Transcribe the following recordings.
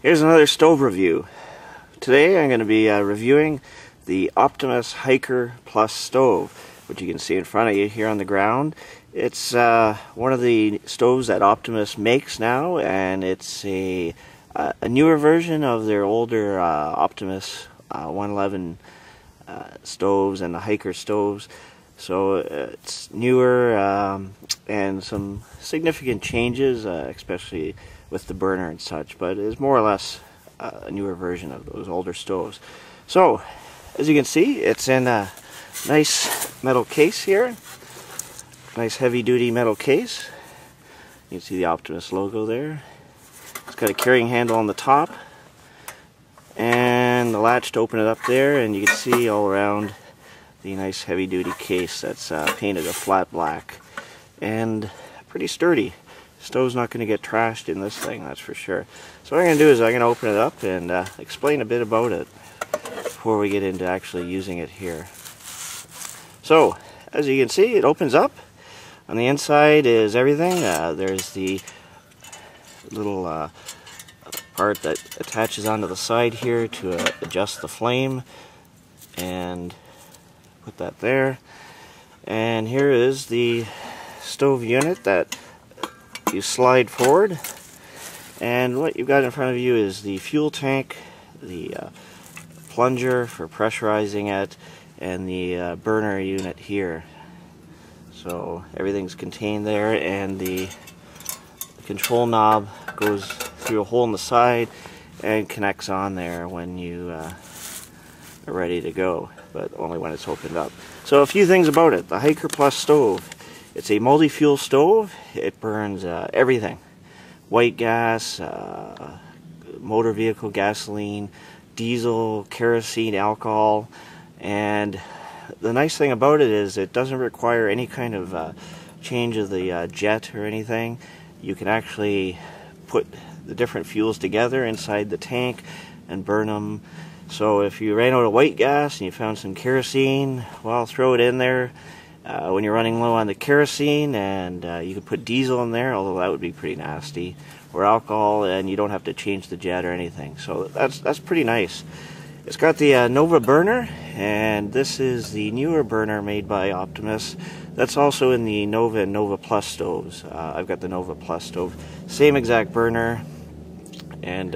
Here's another stove review. Today I'm going to be reviewing the Optimus Hiker Plus stove, which you can see in front of you here on the ground. It's one of the stoves that Optimus makes now, and it's a newer version of their older Optimus 111 stoves and the Hiker stoves. So it's newer and some significant changes, especially with the burner and such, but it's more or less a newer version of those older stoves. So, as you can see, it's in a nice metal case here. Nice heavy-duty metal case. You can see the Optimus logo there. It's got a carrying handle on the top and the latch to open it up there, and you can see all around the nice heavy-duty case that's painted a flat black and pretty sturdy. Stove's not going to get trashed in this thing, that's for sure. So what I'm going to do is I'm going to open it up and explain a bit about it before we get into actually using it here. So, as you can see, it opens up. On the inside is everything. There's the little part that attaches onto the side here to adjust the flame, and put that there. And here is the stove unit that you slide forward, and what you've got in front of you is the fuel tank, the plunger for pressurizing it, and the burner unit here. So everything's contained there, and the control knob goes through a hole in the side and connects on there when you are ready to go, but only when it's opened up. So a few things about it. The Hiker Plus stove. It's a multi-fuel stove. It burns everything. White gas, motor vehicle gasoline, diesel, kerosene, alcohol, and the nice thing about it is it doesn't require any kind of change of the jet or anything. You can actually put the different fuels together inside the tank and burn them. So if you ran out of white gas and you found some kerosene, well, throw it in there when you're running low on the kerosene, and you could put diesel in there, although that would be pretty nasty, or alcohol, and you don't have to change the jet or anything. So that's pretty nice. It's got the Nova burner, and this is the newer burner made by Optimus. That's also in the Nova and Nova Plus stoves. I've got the Nova Plus stove. Same exact burner, and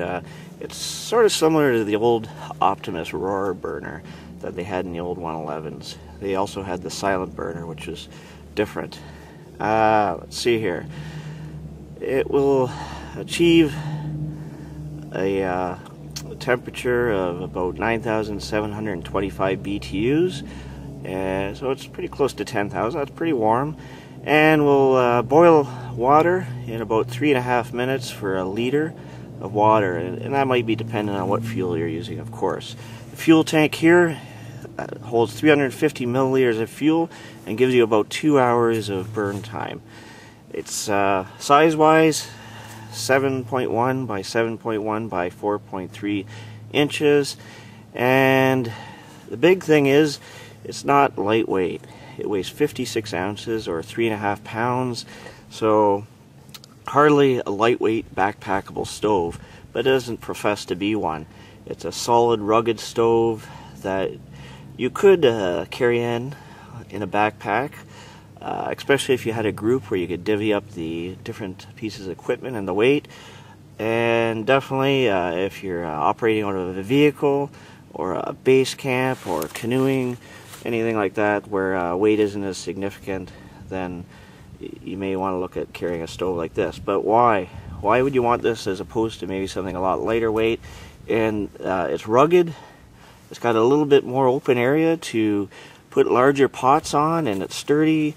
it's sort of similar to the old Optimus Roar burner that they had in the old 111s. They also had the silent burner, which was different. Let's see here. It will achieve a temperature of about 9,725 BTUs, and so it's pretty close to 10,000. That's pretty warm, and will boil water in about 3.5 minutes for a liter of water, and that might be dependent on what fuel you're using, of course. The fuel tank here holds 350 milliliters of fuel and gives you about 2 hours of burn time. It's size-wise 7.1 by 7.1 by 4.3 inches, and the big thing is it's not lightweight. It weighs 56 ounces or 3.5 pounds, so hardly a lightweight backpackable stove, but it doesn't profess to be one. It's a solid, rugged stove that you could carry in a backpack, especially if you had a group where you could divvy up the different pieces of equipment and the weight. And definitely if you're operating out of a vehicle or a base camp or canoeing, anything like that where weight isn't as significant, then you may want to look at carrying a stove like this. But why? Why would you want this as opposed to maybe something a lot lighter weight? And it's rugged. It's got a little bit more open area to put larger pots on, and it's sturdy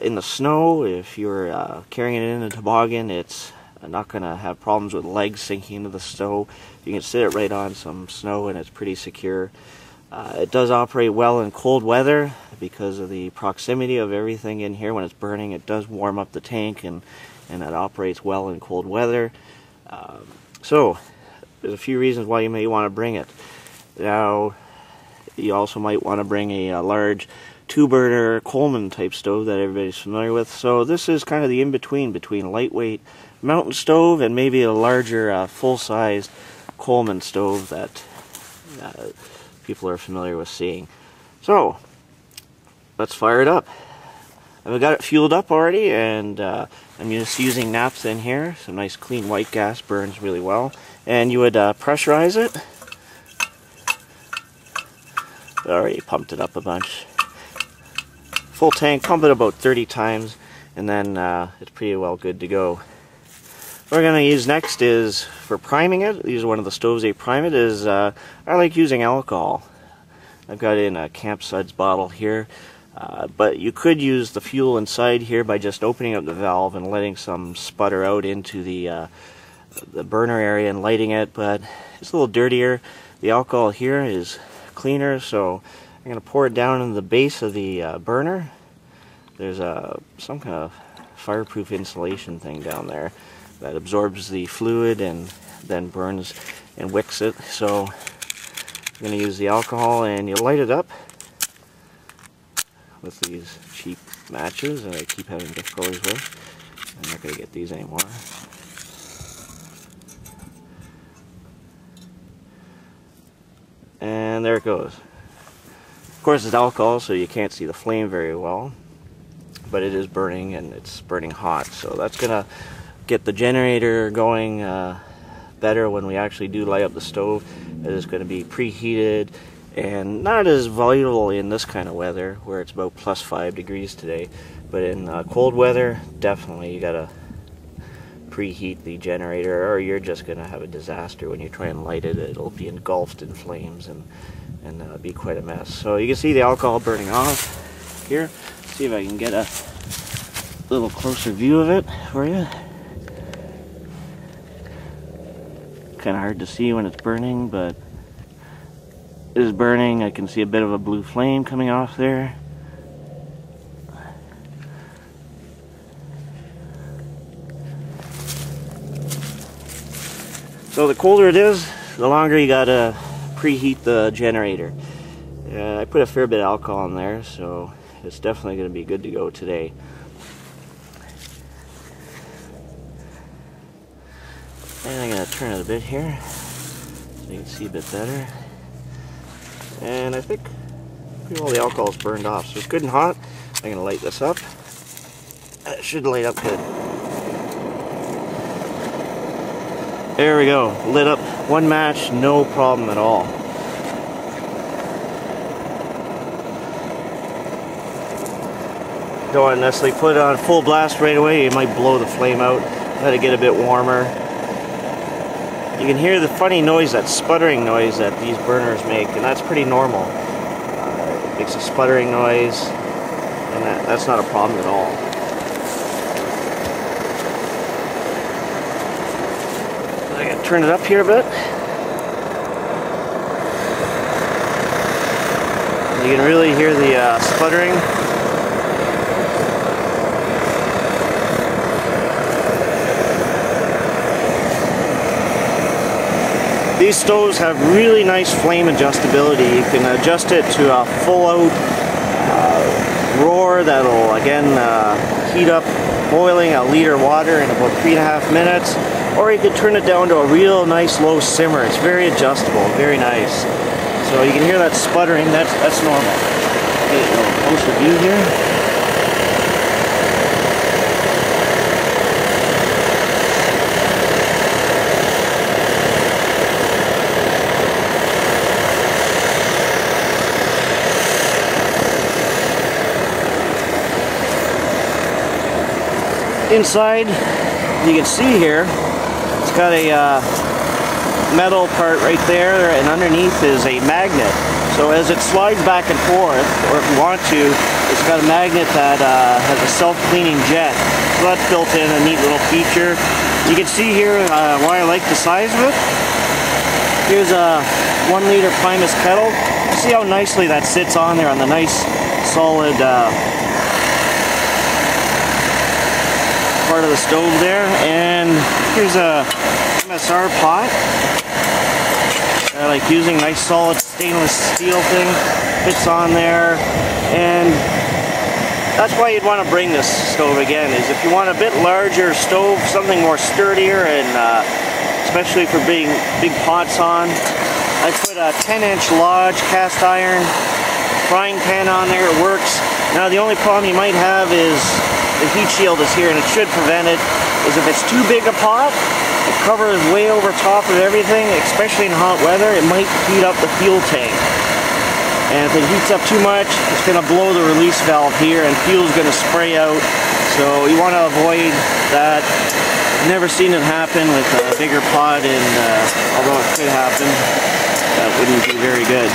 in the snow. If you're carrying it in a toboggan, it's not going to have problems with legs sinking into the snow. You can sit it right on some snow, and it's pretty secure. It does operate well in cold weather because of the proximity of everything in here. When it's burning, it does warm up the tank, and it operates well in cold weather. So there's a few reasons why you may want to bring it. Now, you also might want to bring a large 2-burner Coleman type stove that everybody's familiar with. So this is kind of the in-between between lightweight mountain stove and maybe a larger full-sized Coleman stove that people are familiar with seeing. So let's fire it up. I've got it fueled up already, and I'm just using naphtha in here. Some nice clean white gas, burns really well. And you would pressurize it. I already pumped it up a bunch. Full tank, pump it about 30 times, and then it's pretty well good to go. What we're going to use next is, for priming it, these are one of the stoves they prime it, is I like using alcohol. I've got it in a Camp Suds bottle here. But you could use the fuel inside here by just opening up the valve and letting some sputter out into the burner area and lighting it, but it's a little dirtier. The alcohol here is cleaner, so I'm going to pour it down in the base of the burner. There's some kind of fireproof insulation thing down there that absorbs the fluid and then burns and wicks it. So I'm going to use the alcohol, and you light it up with these cheap matches that I keep having difficulties with. I'm not going to get these anymore. And there it goes. Of course it's alcohol, so you can't see the flame very well, but it is burning, and it's burning hot, so that's going to get the generator going better when we actually do light up the stove. It is going to be preheated, and not as valuable in this kind of weather where it's about +5 degrees today, but in cold weather, definitely you gotta preheat the generator, or you're just gonna have a disaster when you try and light it. It'll be engulfed in flames and be quite a mess. So you can see the alcohol burning off here. See if I can get a little closer view of it for you. Kind of hard to see when it's burning, but it is burning. I can see a bit of a blue flame coming off there. So the colder it is, the longer you gotta preheat the generator. I put a fair bit of alcohol in there, so it's definitely going to be good to go today. And I'm going to turn it a bit here so you can see a bit better. And I think pretty well the alcohol is burned off, so it's good and hot. I'm going to light this up. It should light up good. There we go, lit up one match, no problem at all. Don't want to necessarily put it on full blast right away, you might blow the flame out. Let it get a bit warmer. You can hear the funny noise, that sputtering noise that these burners make, and that's pretty normal. It makes a sputtering noise, and that's not a problem at all. I gotta turn it up here a bit. You can really hear the sputtering. These stoves have really nice flame adjustability. You can adjust it to a full out roar that'll again heat up boiling a liter of water in about 3.5 minutes, or you can turn it down to a real nice low simmer. It's very adjustable, very nice. So you can hear that sputtering, that's normal. Get a little closer view here. Inside, you can see here, it's got a metal part right there, and underneath is a magnet. So as it slides back and forth, or if you want to, it's got a magnet that has a self-cleaning jet. So that's built in, a neat little feature. You can see here why I like the size of it. Here's a 1 liter Primus kettle. See how nicely that sits on there on the nice solid part of the stove there. And here's a MSR pot. I like using nice solid stainless steel thing. Fits on there, and that's why you'd want to bring this stove again, is if you want a bit larger stove, something more sturdier and it's especially for big pots on. I put a 10-inch Lodge cast iron frying pan on there. It works. Now the only problem you might have is the heat shield is here, and it should prevent it, is if it's too big a pot, it covers way over top of everything, especially in hot weather, it might heat up the fuel tank. And if it heats up too much, it's going to blow the release valve here and fuel's going to spray out. So you want to avoid that. I've never seen it happen with a bigger pot, and although it could happen, that wouldn't be very good.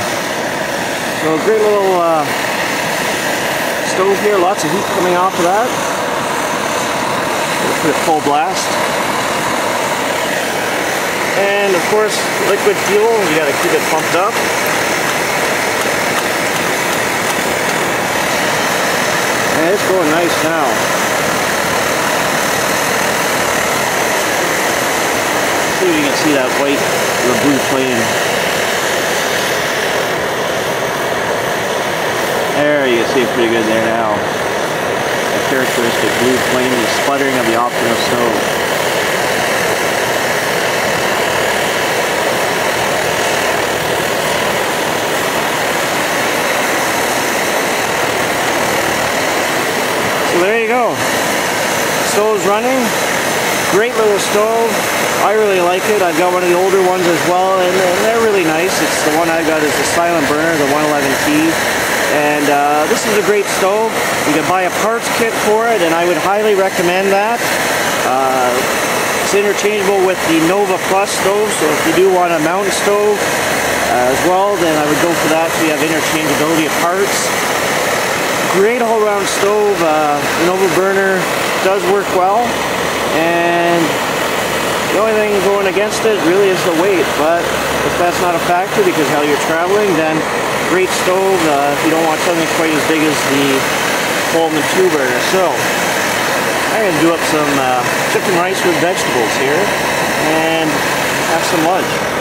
So a great little stove here, lots of heat coming off of that. Put it full blast. And of course, liquid fuel, you gotta keep it pumped up. And it's going nice now. See if you can see that white or blue flame. There, you can see it pretty good there now. The characteristic blue flame, the sputtering of the Optimus stove. So there you go. Stove's running. Great little stove. I really like it. I've got one of the older ones as well, and they're really nice. It's the one I got is the silent burner, the 111T. And this is a great stove. You can buy a parts kit for it, and I would highly recommend that. It's interchangeable with the Nova Plus stove, so if you do want a mountain stove as well, then I would go for that so you have interchangeability of parts. Great all-around stove. Nova burner does work well, and the only thing going against it really is the weight, but if that's not a factor because how you're traveling, then great stove if you don't want something quite as big as the Coleman 2 burner. So I'm going to do up some chicken rice with vegetables here and have some lunch.